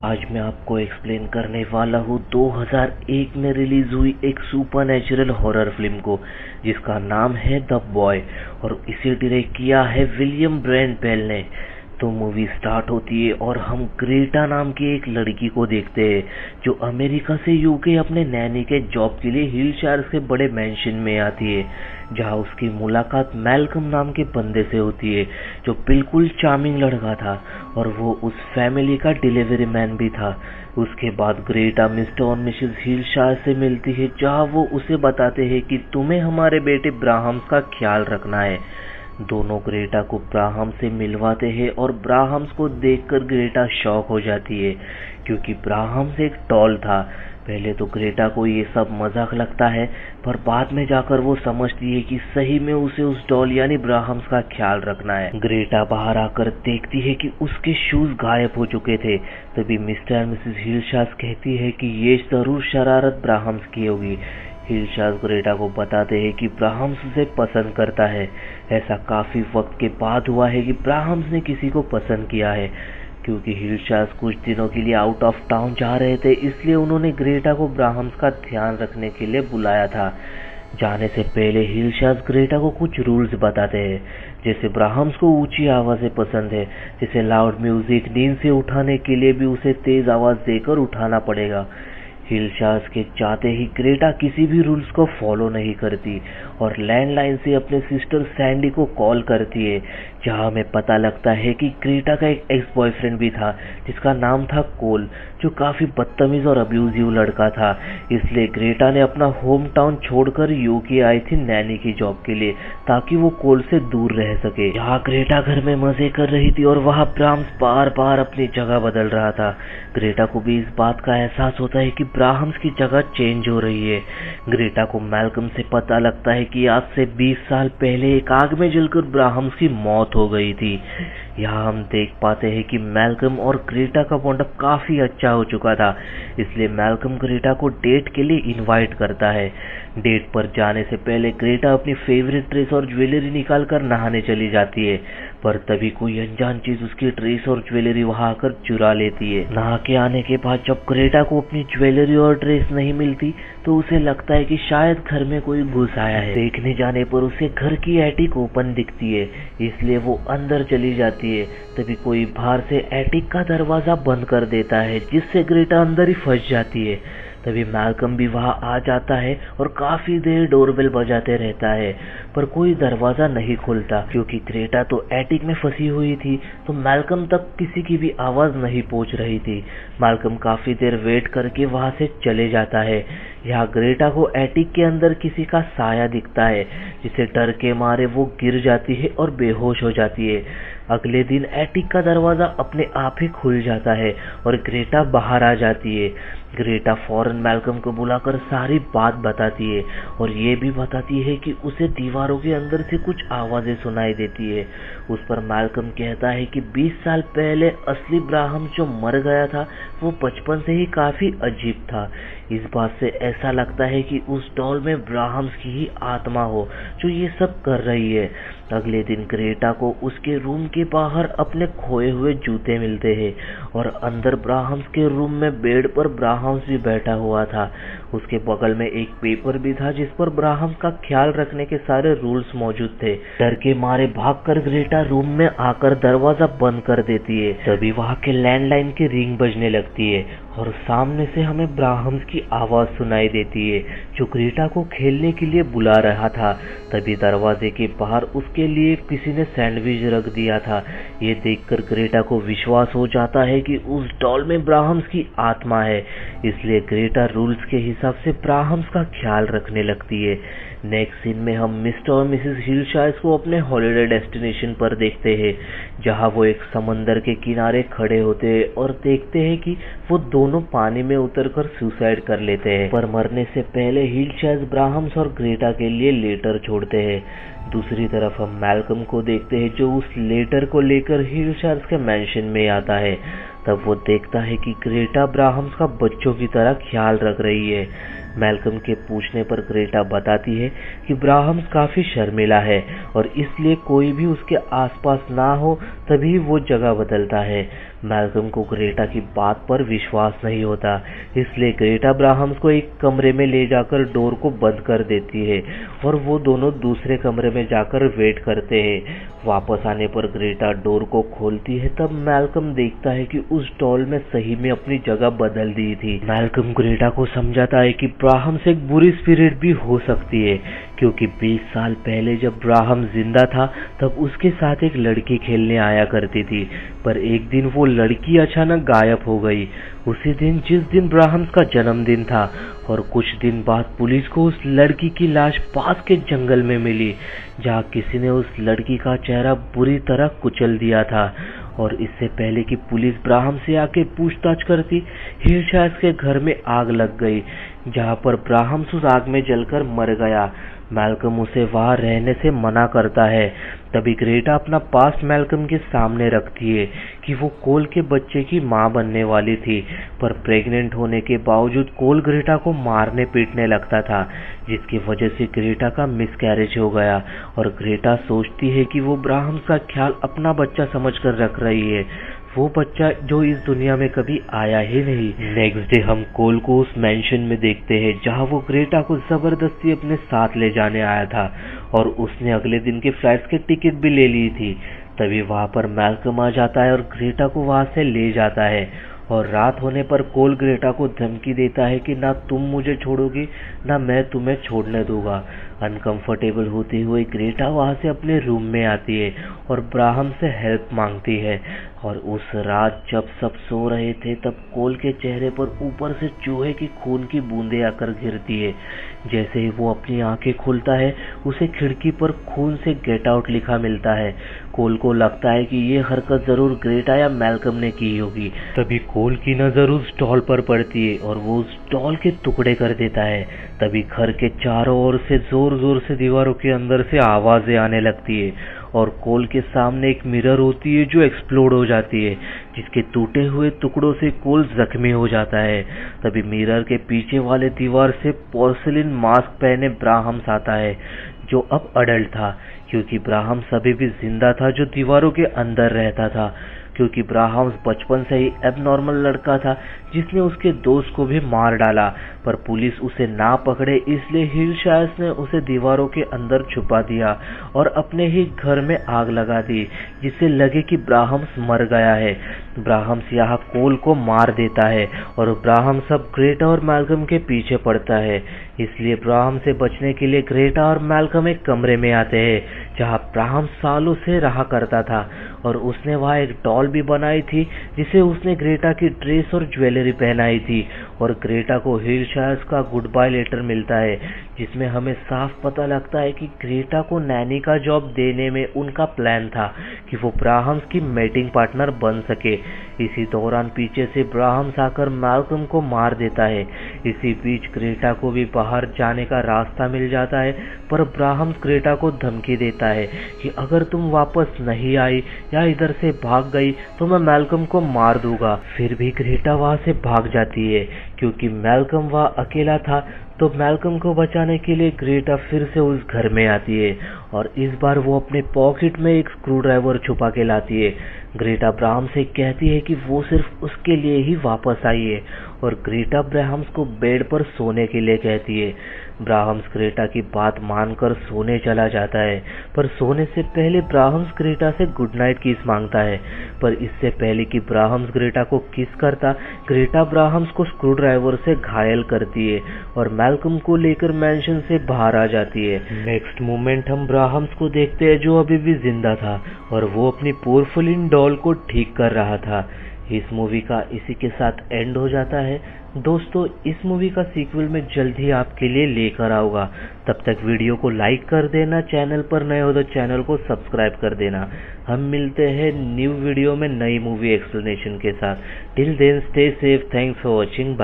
आज मैं आपको एक्सप्लेन करने वाला हूँ 2001 में रिलीज हुई एक सुपरनैचुरल हॉरर फिल्म को, जिसका नाम है द बॉय और इसे डायरेक्ट किया है विलियम ब्रेंट बेल ने। तो मूवी स्टार्ट होती है और हम ग्रेटा नाम की एक लड़की को देखते हैं जो अमेरिका से यूके अपने नैनी के जॉब के लिए हिलशायर के बड़े मैंशन में आती है, जहां उसकी मुलाकात मैल्कम नाम के बंदे से होती है जो बिल्कुल चार्मिंग लड़का था और वो उस फैमिली का डिलीवरी मैन भी था। उसके बाद ग्रेटा मिस्टर और मिसेस हिलशायर से मिलती है, जहां वो उसे बताते हैं कि तुम्हें हमारे बेटे ब्राहम्स का ख्याल रखना है। दोनों ग्रेटा को ब्राहम्स से मिलवाते हैं और ब्राहम्स को देखकर ग्रेटा शॉक हो जाती है, क्योंकि ब्राहम्स एक डॉल था। पहले तो ग्रेटा को ये सब मजाक लगता है, पर बाद में जाकर वो समझती है कि सही में उसे उस डॉल यानी ब्राहम्स का ख्याल रखना है। ग्रेटा बाहर आकर देखती है कि उसके शूज गायब हो चुके थे। तभी मिस्टर और मिसेस हिलशायर कहती है कि ये जरूर शरारत ब्राहम्स की होगी। हिलशायर ग्रेटा को बताते हैं कि ब्राहम्स उसे पसंद करता है। ऐसा काफी वक्त के बाद हुआ है कि ब्राहम्स ने किसी को पसंद किया है। क्योंकि हिलशायर कुछ दिनों के लिए आउट ऑफ टाउन जा रहे थे, इसलिए उन्होंने ग्रेटा को ब्राहम्स का ध्यान रखने के लिए बुलाया था। जाने से पहले हिलशायर ग्रेटा को कुछ रूल्स बताते हैं, जैसे ब्राहम्स को ऊंची आवाजें पसंद है, जैसे लाउड म्यूजिक। नींद से उठाने के लिए भी उसे तेज आवाज देकर उठाना पड़ेगा। हिलशायर के चाहते ही ग्रेटा किसी भी रूल्स को फॉलो नहीं करती और लैंडलाइन से अपने सिस्टर सैंडी को कॉल करती है, जहां हमें पता लगता है कि ग्रेटा का एक एक्स बॉयफ्रेंड भी था जिसका नाम था कोल, जो काफी बदतमीज और अब्यूजिव लड़का था। इसलिए ग्रेटा ने अपना होम टाउन छोड़कर यूके आई थी नैनी की जॉब के लिए, ताकि वो कोल से दूर रह सके। यहाँ ग्रेटा घर में मजे कर रही थी और वहाँ ब्राहम्स बार बार अपनी जगह बदल रहा था। ग्रेटा को भी इस बात का एहसास होता है कि ब्राहम्स की जगह चेंज हो रही है। ग्रेटा को मैल्कम से पता लगता है कि आज से 20 साल पहले एक आग में जलकर ब्राहम्स की मौत हो गई थी। यहाँ हम देख पाते हैं कि मैल्कम और ग्रेटा का बॉन्ड काफी अच्छा हो चुका था, इसलिए मैल्कम ग्रेटा को डेट के लिए इनवाइट करता है। डेट पर जाने से पहले ग्रेटा अपनी फेवरेट ड्रेस और ज्वेलरी निकालकर नहाने चली जाती है, पर तभी कोई अनजान चीज उसकी ड्रेस और ज्वेलरी वहां आकर चुरा लेती है। नहा के आने के बाद जब ग्रेटा को अपनी ज्वेलरी और ड्रेस नहीं मिलती, तो उसे लगता है कि शायद घर में कोई घुस आया है। देखने जाने पर उसे घर की एटिक ओपन दिखती है, इसलिए वो अंदर चली जाती है। तभी कोई बाहर से एटिक का दरवाजा बंद कर देता है, जिससे ग्रेटा अंदर ही फंस जाती है। तभी मैल्कम भी वहां आ जाता है और काफी देर डोरबेल बजाते रहता है, पर कोई दरवाजा नहीं खुलता। क्योंकि ग्रेटा तो एटिक में फंसी हुई थी, तो मैल्कम तक किसी की भी आवाज नहीं पहुंच रही थी। मैल्कम काफी देर वेट करके वहां से चले जाता है। यहाँ ग्रेटा को एटिक के अंदर किसी का साया दिखता है, जिसे डर के मारे वो गिर जाती है और बेहोश हो जाती है। अगले दिन एटिक का दरवाजा अपने आप ही खुल जाता है और ग्रेटा बाहर आ जाती है। ग्रेटा फौरन मैल्कम को बुलाकर सारी बात बताती है और ये भी बताती है कि उसे दीवारों के अंदर से कुछ आवाजें सुनाई देती है। उस पर मैल्कम कहता है कि 20 साल पहले असली ब्राहम जो मर गया था, वो बचपन से ही काफी अजीब था। इस बात से ऐसा लगता है कि उस डॉल में ब्राहम्स की ही आत्मा हो जो ये सब कर रही है। अगले दिन ग्रेटा को उसके रूम के बाहर अपने खोए हुए जूते मिलते हैं और अंदर ब्राहम्स के रूम में बेड पर ब्राहम्स भी बैठा हुआ था। उसके बगल में एक पेपर भी था जिस पर ब्राहम्स का ख्याल रखने के सारे रूल्स मौजूद थे। डर के मारे भागकर ग्रेटा रूम में आकर दरवाजा बंद कर देती है। तभी वहां के लैंडलाइन की रिंग बजने लगती है और सामने से हमें ब्राहम्स की आवाज सुनाई देती है, जो ग्रेटा को खेलने के लिए बुला रहा था। तभी दरवाजे के बाहर उसके लिए किसी ने सैंडविच रख दिया था। ये देखकर ग्रेटा को विश्वास हो जाता है कि उस डॉल में ब्राहम्स की आत्मा है, इसलिए ग्रेटा रूल्स के हिसाब से ब्राहम्स का ख्याल रखने लगती है। नेक्स्ट सीन में हम मिस्टर और मिसेस हिलशायर को अपने हॉलिडे डेस्टिनेशन पर देखते हैं, जहां वो एक समंदर के किनारे खड़े होते हैं और देखते हैं कि वो दोनों पानी में उतरकर सुसाइड कर लेते हैं। पर मरने से पहले हिलशायर ब्राहम्स और ग्रेटा के लिए लेटर छोड़ते हैं। दूसरी तरफ हम मैल्कम को देखते हैं, जो उस लेटर को लेकर हिलशायर के मैंशन में आता है। तब वो देखता है कि ग्रेटा ब्राहम्स का बच्चों की तरह ख्याल रख रही है। मैल्कम के पूछने पर ग्रेटा बताती है कि ब्राहम्स काफी शर्मिला है और इसलिए कोई भी उसके आसपास ना हो, तभी वो जगह बदलता है। मैल्कम को ग्रेटा की बात पर विश्वास नहीं होता, इसलिए ग्रेटा ब्राहम्स को एक कमरे में ले जाकर डोर को बंद कर देती है और वो दोनों दूसरे कमरे में जाकर वेट करते हैं। वापस आने पर ग्रेटा डोर को खोलती है, तब मैल्कम देखता है कि उस डॉल में सही में अपनी जगह बदल दी थी। मैल्कम ग्रेटा को समझाता है कि ब्राहम्स एक बुरी स्पिरिट भी हो सकती है, क्योंकि 20 साल पहले जब ब्राहम जिंदा था तब उसके साथ एक लड़की खेलने आया करती थी, पर एक दिन वो लड़की अचानक गायब हो गई, उसी दिन जिस दिन ब्राहम्स का जन्मदिन था। और कुछ दिन बाद पुलिस को उस लड़की की लाश पास के जंगल में मिली, जहाँ किसी ने उस लड़की का चेहरा बुरी तरह कुचल दिया था। और इससे पहले कि पुलिस ब्राहम से आके पूछताछ करती, हिलशायर्स के घर में आग लग गई, जहाँ पर ब्राहम्स उस आग में जलकर मर गया। मैल्कम उसे वहां रहने से मना करता है। तभी ग्रेटा अपना पास्ट मैल्कम के सामने रखती है कि वो कोल के बच्चे की मां बनने वाली थी, पर प्रेग्नेंट होने के बावजूद कोल ग्रेटा को मारने पीटने लगता था, जिसकी वजह से ग्रेटा का मिसकैरेज हो गया। और ग्रेटा सोचती है कि वो ब्राहम्स का ख्याल अपना बच्चा समझकर रख रही है, वो बच्चा जो इस दुनिया में कभी आया ही नहीं। नेक्स्ट डे हम कोल को उस मैंशन में देखते हैं, जहां वो ग्रेटा को जबरदस्ती अपने साथ ले जाने आया था और उसने अगले दिन के फ्लाइट्स के टिकट भी ले ली थी। तभी वहां पर मैल्कम आ जाता है और ग्रेटा को वहां से ले जाता है। और रात होने पर कोल ग्रेटा को धमकी देता है कि ना तुम मुझे छोड़ोगी ना मैं तुम्हें छोड़ने दूंगा। अनकंफर्टेबल होते हुए ग्रेटा वहां से अपने रूम में आती है और ब्राहम से हेल्प मांगती है। और उस रात जब सब सो रहे थे तब कोल के चेहरे पर ऊपर से चूहे की खून की बूंदें आकर गिरती है। जैसे ही वो अपनी आंखें खोलता है उसे खिड़की पर खून से गेट आउट लिखा मिलता है। कोल को लगता है कि ये हरकत जरूर ग्रेटा या मैल्कम ने की होगी। तभी कोल की नजर उस डॉल पर पड़ती है और वो उस डॉल के टुकड़े कर देता है। तभी घर के चारों ओर से जोर जोर से दीवारों के अंदर से आवाजें आने लगती है और कोल के सामने एक मिरर होती है जो एक्सप्लोड हो जाती है, जिसके टूटे हुए टुकड़ों से कोल जख्मी हो जाता है। तभी मिरर के पीछे वाले दीवार से पोर्सिलिन मास्क पहने ब्राहम्स आता है, जो अब अडल्ट था, क्योंकि ब्राहम्स अभी भी जिंदा था जो दीवारों के अंदर रहता था। क्योंकि ब्राहम्स बचपन से ही एबनॉर्मल लड़का था जिसने उसके दोस्त को भी मार डाला, पर पुलिस उसे ना पकड़े इसलिए हिलशायर्स ने उसे दीवारों के अंदर छुपा दिया और अपने ही घर में आग लगा दी, जिससे लगे कि ब्राहम्स मर गया है। ब्राहम्स यहाँ कोल को मार देता है और ब्राहम्स अब ग्रेटा और मैल्कम के पीछे पड़ता है। इसलिए ब्राहम से बचने के लिए ग्रेटा और मैल्कम एक कमरे में आते हैं जहाँ ब्राहम सालों से रहा करता था और उसने वहाँ एक डॉल भी बनाई थी जिसे उसने ग्रेटा की ड्रेस और ज्वेलरी पहनाई थी। और ग्रेटा को हिलशायर्स का गुड बाय लेटर मिलता है, जिसमें हमें साफ पता लगता है कि ग्रेटा को नैनी का जॉब देने में उनका प्लान था कि वो ब्राहम्स की मेटिंग पार्टनर बन सके। इसी दौरान पीछे से ब्राहम्स आकर मैल्कम को मार देता है। इसी बीच ग्रेटा को भी बाहर जाने का रास्ता मिल जाता है, पर ब्राहम्स ग्रेटा को धमकी देता है कि अगर तुम वापस नहीं आई या इधर से भाग गई तो मैं मैल्कम को मार दूंगा। फिर भी ग्रेटा वहां से भाग जाती है, क्योंकि मैल्कम वहां अकेला था। तो मैल्कम को बचाने के लिए ग्रेटा फिर से उस घर में आती है और इस बार वो अपने पॉकेट में एक स्क्रू ड्राइवर छुपा के लाती है। ग्रेटा ब्राहम्स से कहती है कि वो सिर्फ उसके लिए ही वापस आई है और ग्रेटा ब्राहम्स को बेड पर सोने के लिए कहती है। ब्राहम्स ग्रेटा की बात मानकर सोने चला जाता है, पर सोने से पहले ब्राहम्स ग्रेटा से गुड नाइट किस मांगता है। पर इससे पहले कि ब्राहम्स ग्रेटा को किस करता, ग्रेटा ब्राहम्स को स्क्रू ड्राइवर से घायल करती है और मैल्कम को लेकर मैंशन से बाहर आ जाती है। नेक्स्ट मोमेंट हम ब्राहम्स को देखते हैं जो अभी भी जिंदा था और वो अपनी पोर्सिलिन डॉल को ठीक कर रहा था। इस मूवी का इसी के साथ एंड हो जाता है। दोस्तों, इस मूवी का सीक्वल मैं जल्द ही आपके लिए लेकर आऊंगा। तब तक वीडियो को लाइक कर देना, चैनल पर नए हो तो चैनल को सब्सक्राइब कर देना। हम मिलते हैं न्यू वीडियो में नई मूवी एक्सप्लेनेशन के साथ। Till then stay safe, thanks for watching.